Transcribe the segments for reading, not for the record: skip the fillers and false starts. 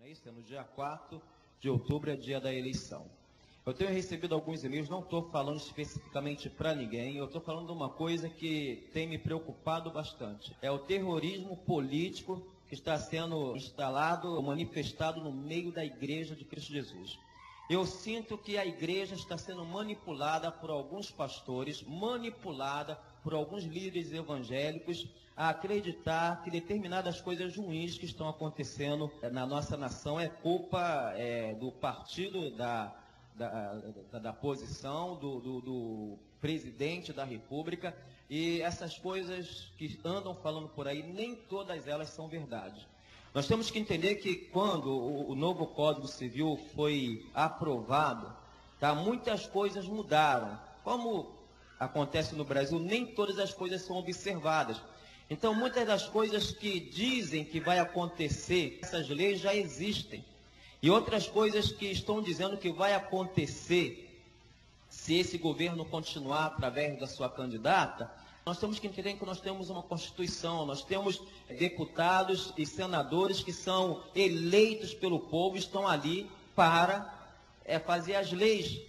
não é isso? É no dia 4 de outubro, é dia da eleição. Eu tenho recebido alguns e-mails, não estou falando especificamente para ninguém, eu estou falando de uma coisa que tem me preocupado bastante. É o terrorismo político que está sendo instalado, manifestado no meio da Igreja de Cristo Jesus. Eu sinto que a igreja está sendo manipulada por alguns pastores, manipulada por alguns líderes evangélicos a acreditar que determinadas coisas ruins que estão acontecendo na nossa nação é culpa do partido da posição do presidente da República, e essas coisas que andam falando por aí, nem todas elas são verdade. Nós temos que entender que quando o novo Código Civil foi aprovado, muitas coisas mudaram. Como acontece no Brasil, nem todas as coisas são observadas. Então, muitas das coisas que dizem que vai acontecer, essas leis já existem. E outras coisas que estão dizendo que vai acontecer, se esse governo continuar através da sua candidata, nós temos que entender que nós temos uma Constituição, nós temos deputados e senadores que são eleitos pelo povo, estão ali para fazer as leis.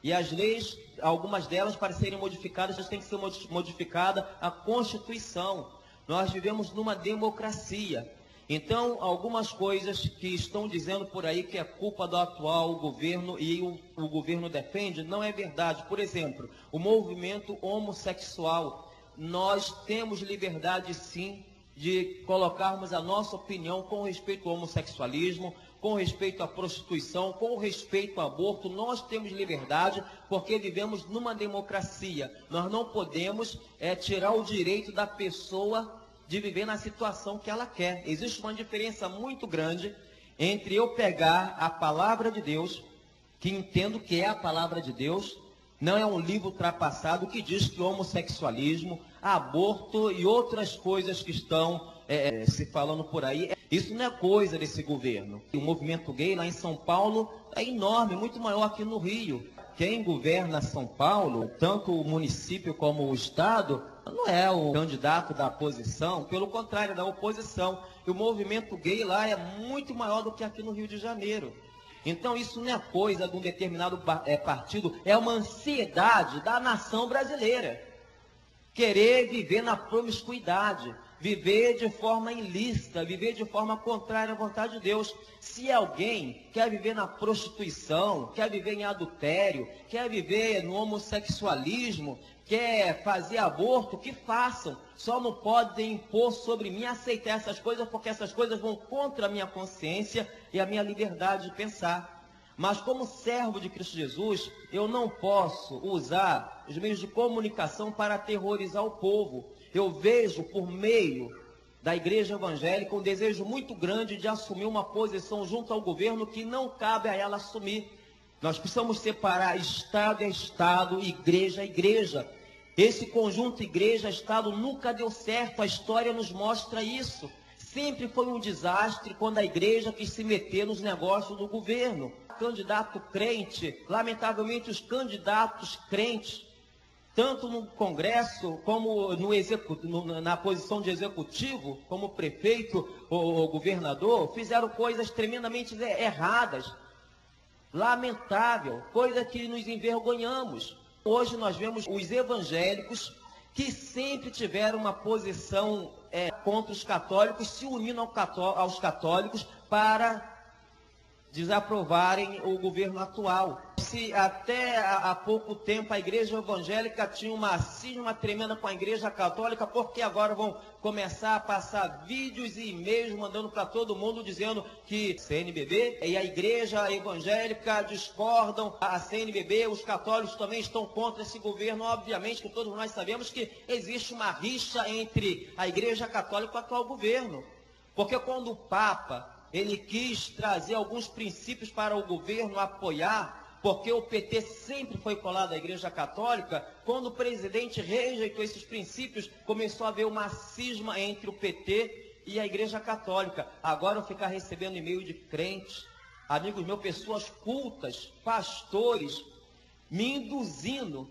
E as leis, algumas delas, para serem modificadas, têm que ser modificada a Constituição. Nós vivemos numa democracia. Então, algumas coisas que estão dizendo por aí que é culpa do atual governo e o governo defende, não é verdade. Por exemplo, o movimento homossexual. Nós temos liberdade, sim, de colocarmos a nossa opinião com respeito ao homossexualismo, com respeito à prostituição, com respeito ao aborto. Nós temos liberdade porque vivemos numa democracia. Nós não podemos tirar o direito da pessoa de viver na situação que ela quer. Existe uma diferença muito grande entre eu pegar a palavra de Deus, que entendo que é a palavra de Deus, não é um livro ultrapassado que diz que o homossexualismo, aborto e outras coisas que estão se falando por aí, isso não é coisa desse governo. O movimento gay lá em São Paulo é enorme, muito maior que no Rio. Quem governa São Paulo, tanto o município como o estado, não é o candidato da oposição, pelo contrário, é da oposição. E o movimento gay lá é muito maior do que aqui no Rio de Janeiro. Então isso não é coisa de um determinado partido, é uma ansiedade da nação brasileira. Querer viver na promiscuidade, viver de forma ilícita, viver de forma contrária à vontade de Deus. Se alguém quer viver na prostituição, quer viver em adultério, quer viver no homossexualismo, quer fazer aborto, que façam. Só não podem impor sobre mim aceitar essas coisas, porque essas coisas vão contra a minha consciência e a minha liberdade de pensar. Mas como servo de Cristo Jesus, eu não posso usar os meios de comunicação para aterrorizar o povo. Eu vejo por meio da igreja evangélica um desejo muito grande de assumir uma posição junto ao governo que não cabe a ela assumir. Nós precisamos separar Estado é Estado, igreja é igreja. Esse conjunto igreja-Estado nunca deu certo, a história nos mostra isso. Sempre foi um desastre quando a igreja quis se meter nos negócios do governo. Candidato crente, lamentavelmente os candidatos crentes, tanto no Congresso como na posição de executivo, como prefeito ou governador, fizeram coisas tremendamente erradas. Lamentável, coisa que nos envergonhamos. Hoje nós vemos os evangélicos que sempre tiveram uma posição contra os católicos, se unindo aos católicos para desaprovarem o governo atual. Se até há pouco tempo a igreja evangélica tinha uma cisma tremenda com a igreja católica, porque agora vão começar a passar vídeos e e-mails mandando para todo mundo dizendo que CNBB e a igreja evangélica discordam, a CNBB, os católicos também estão contra esse governo. Obviamente que todos nós sabemos que existe uma rixa entre a igreja católica e o atual governo, porque quando o Papa ele quis trazer alguns princípios para o governo apoiar, porque o PT sempre foi colado à Igreja Católica. Quando o presidente rejeitou esses princípios, começou a haver uma cisma entre o PT e a Igreja Católica. Agora eu ficar recebendo e-mail de crentes, amigos meus, pessoas cultas, pastores, me induzindo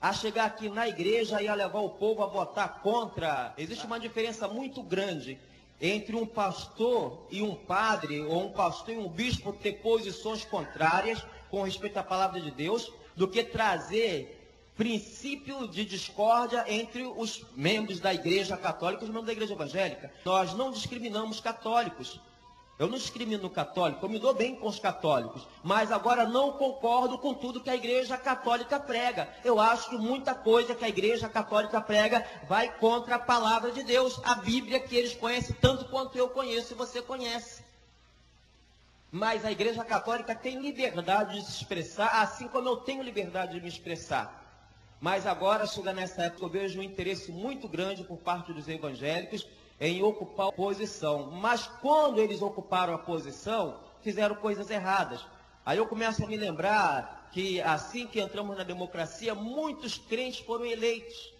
a chegar aqui na igreja e a levar o povo a votar contra. Existe uma diferença muito grande entre um pastor e um padre, ou um pastor e um bispo ter posições contrárias com respeito à palavra de Deus, do que trazer princípio de discórdia entre os membros da Igreja Católica e os membros da Igreja Evangélica. Nós não discriminamos católicos. Eu não discrimino católico, eu me dou bem com os católicos, mas agora não concordo com tudo que a Igreja Católica prega. Eu acho que muita coisa que a Igreja Católica prega vai contra a palavra de Deus, a Bíblia que eles conhecem tanto quanto eu conheço e você conhece. Mas a Igreja Católica tem liberdade de se expressar, assim como eu tenho liberdade de me expressar. Mas agora, chega nessa época, eu vejo um interesse muito grande por parte dos evangélicos em ocupar a posição. Mas quando eles ocuparam a posição, fizeram coisas erradas. Aí eu começo a me lembrar que assim que entramos na democracia, muitos crentes foram eleitos.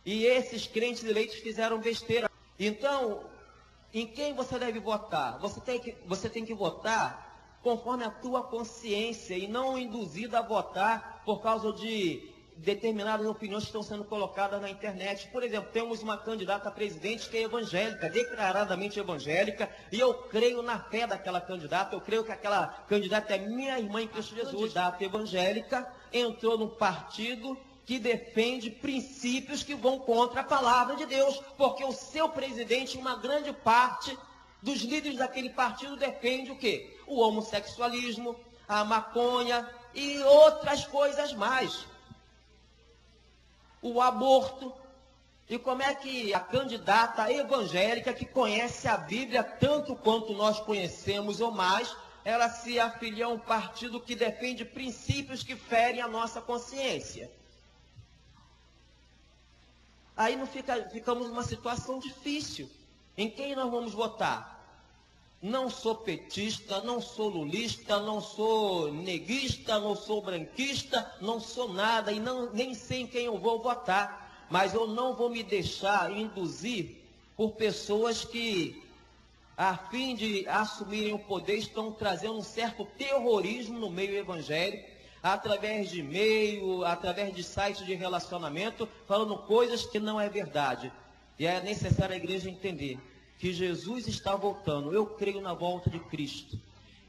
E esses crentes eleitos fizeram besteira. Então, em quem você deve votar? Você tem que votar conforme a tua consciência e não induzido a votar por causa de determinadas opiniões que estão sendo colocadas na internet. Por exemplo, temos uma candidata a presidente que é evangélica, declaradamente evangélica, e eu creio na fé daquela candidata, eu creio que aquela candidata é minha irmã em Cristo Jesus. A candidata evangélica entrou num partido que defende princípios que vão contra a palavra de Deus, porque o seu presidente, uma grande parte dos líderes daquele partido, defende o quê? O homossexualismo, a maconha e outras coisas mais. O aborto. E como é que a candidata evangélica, que conhece a Bíblia tanto quanto nós conhecemos ou mais, ela se afilia a um partido que defende princípios que ferem a nossa consciência? Aí ficamos numa situação difícil. Em quem nós vamos votar? Não sou petista, não sou lulista, não sou neguista, não sou branquista, não sou nada e nem sei em quem eu vou votar. Mas eu não vou me deixar induzir por pessoas que, a fim de assumirem o poder, estão trazendo um certo terrorismo no meio evangélico, através de e-mail, através de sites de relacionamento, falando coisas que não é verdade. E é necessário a igreja entender que Jesus está voltando. Eu creio na volta de Cristo.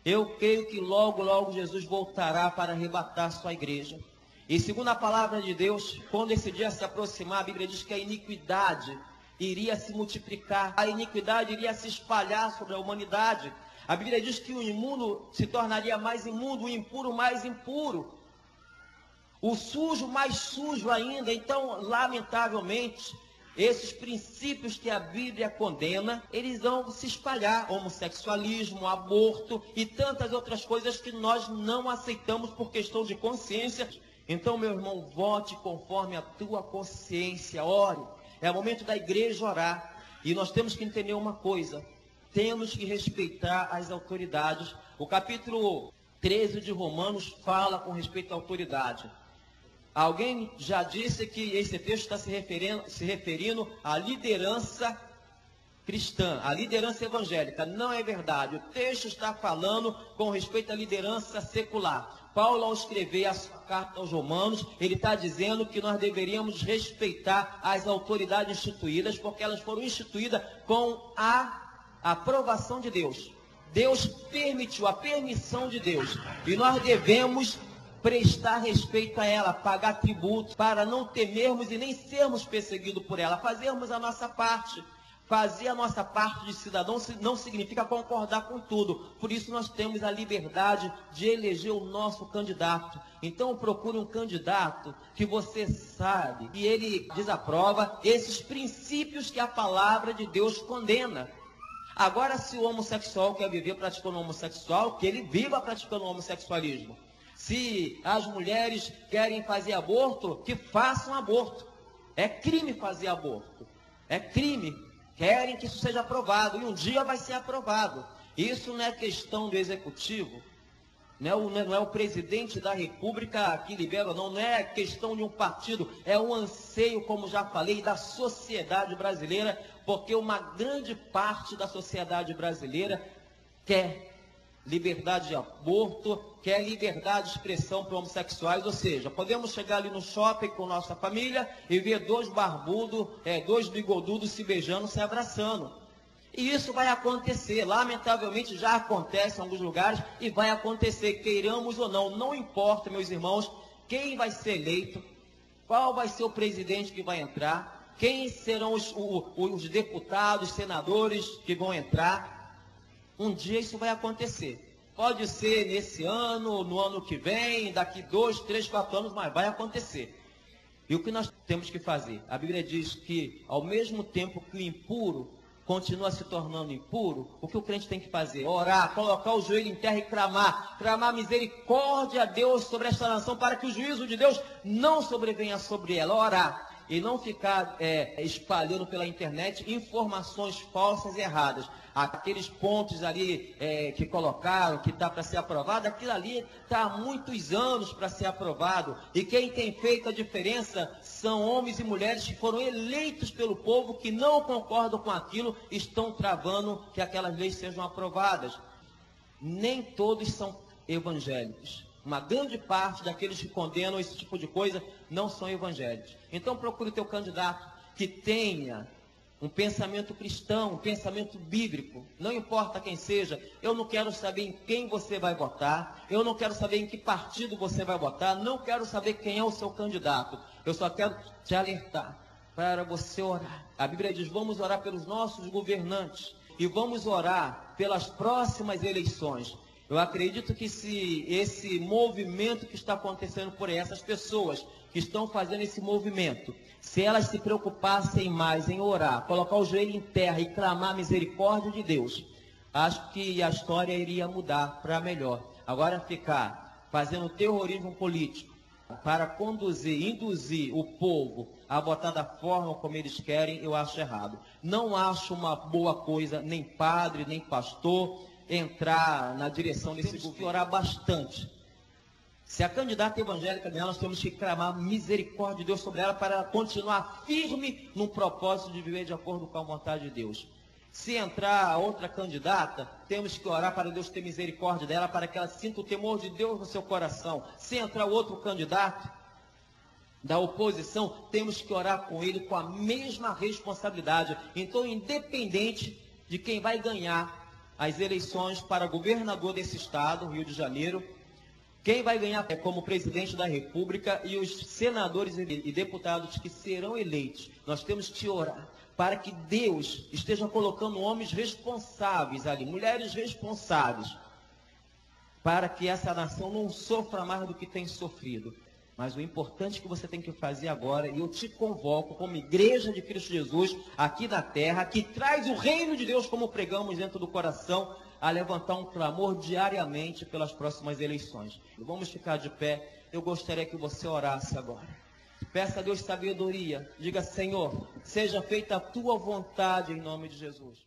Eu creio que logo, logo Jesus voltará para arrebatar sua igreja. E segundo a palavra de Deus, quando esse dia se aproximar, a Bíblia diz que a iniquidade iria se multiplicar, a iniquidade iria se espalhar sobre a humanidade. A Bíblia diz que o imundo se tornaria mais imundo, o impuro mais impuro, o sujo mais sujo ainda. Então, lamentavelmente, esses princípios que a Bíblia condena, eles vão se espalhar. Homossexualismo, aborto e tantas outras coisas que nós não aceitamos por questão de consciência. Então, meu irmão, vote conforme a tua consciência, ore. É o momento da igreja orar. E nós temos que entender uma coisa: temos que respeitar as autoridades. O capítulo 13 de Romanos fala com respeito à autoridade. Alguém já disse que esse texto está se referindo à liderança cristã, à liderança evangélica. Não é verdade. O texto está falando com respeito à liderança secular. Paulo, ao escrever a sua carta aos Romanos, ele está dizendo que nós deveríamos respeitar as autoridades instituídas, porque elas foram instituídas com a aprovação de Deus. Deus permitiu, a permissão de Deus. E nós devemos prestar respeito a ela, pagar tributo, para não temermos e nem sermos perseguidos por ela, fazermos a nossa parte. Fazer a nossa parte de cidadão não significa concordar com tudo. Por isso nós temos a liberdade de eleger o nosso candidato. Então procure um candidato que você sabe e ele desaprova esses princípios que a palavra de Deus condena. Agora, se o homossexual quer viver praticando o homossexual, que ele viva praticando o homossexualismo. Se as mulheres querem fazer aborto, que façam aborto. É crime fazer aborto. É crime. Querem que isso seja aprovado. E um dia vai ser aprovado. Isso não é questão do executivo. Não é o presidente da República que libera, não é questão de um partido. É um anseio, como já falei, da sociedade brasileira. Porque uma grande parte da sociedade brasileira quer liberdade de aborto, quer liberdade de expressão para homossexuais. Ou seja, podemos chegar ali no shopping com nossa família e ver dois barbudos, dois bigodudos se beijando, se abraçando. E isso vai acontecer, lamentavelmente já acontece em alguns lugares e vai acontecer, queiramos ou não, não importa, meus irmãos, quem vai ser eleito, qual vai ser o presidente que vai entrar, quem serão os deputados, senadores que vão entrar, um dia isso vai acontecer. Pode ser nesse ano, no ano que vem, daqui 2, 3, 4 anos, mas vai acontecer. E o que nós temos que fazer? A Bíblia diz que ao mesmo tempo que o impuro continua se tornando impuro, o que o crente tem que fazer? Orar, colocar o joelho em terra e clamar misericórdia a Deus sobre esta nação, para que o juízo de Deus não sobrevenha sobre ela. Orar e não ficar espalhando pela internet informações falsas e erradas. Aqueles pontos ali que colocaram, que está para ser aprovado, aquilo ali está há muitos anos para ser aprovado. E quem tem feito a diferença são homens e mulheres que foram eleitos pelo povo, que não concordam com aquilo, estão travando que aquelas leis sejam aprovadas. Nem todos são evangélicos. Uma grande parte daqueles que condenam esse tipo de coisa não são evangélicos. Então procure o teu candidato que tenha um pensamento cristão, um pensamento bíblico. Não importa quem seja, eu não quero saber em quem você vai votar, eu não quero saber em que partido você vai votar, não quero saber quem é o seu candidato. Eu só quero te alertar para você orar. A Bíblia diz, vamos orar pelos nossos governantes e vamos orar pelas próximas eleições. Eu acredito que se esse movimento que está acontecendo por aí, essas pessoas que estão fazendo esse movimento, se elas se preocupassem mais em orar, colocar o joelho em terra e clamar a misericórdia de Deus, acho que a história iria mudar para melhor. Agora ficar fazendo terrorismo político para induzir o povo a votar da forma como eles querem, eu acho errado. Não acho uma boa coisa nem padre, nem pastor entrar na direção desse governo. Temos que orar bastante. Se a candidata evangélica dela, nós temos que clamar misericórdia de Deus sobre ela para continuar firme no propósito de viver de acordo com a vontade de Deus. Se entrar outra candidata, temos que orar para Deus ter misericórdia dela, para que ela sinta o temor de Deus no seu coração. Se entrar outro candidato da oposição, temos que orar com ele com a mesma responsabilidade. Então, independente de quem vai ganhar as eleições para governador desse estado, Rio de Janeiro, quem vai ganhar como presidente da República e os senadores e deputados que serão eleitos, nós temos que orar para que Deus esteja colocando homens responsáveis ali, mulheres responsáveis, para que essa nação não sofra mais do que tem sofrido. Mas o importante que você tem que fazer agora, e eu te convoco como igreja de Cristo Jesus aqui na terra, que traz o reino de Deus como pregamos dentro do coração, a levantar um clamor diariamente pelas próximas eleições. Vamos ficar de pé. Eu gostaria que você orasse agora. Peça a Deus sabedoria. Diga, Senhor, seja feita a tua vontade em nome de Jesus.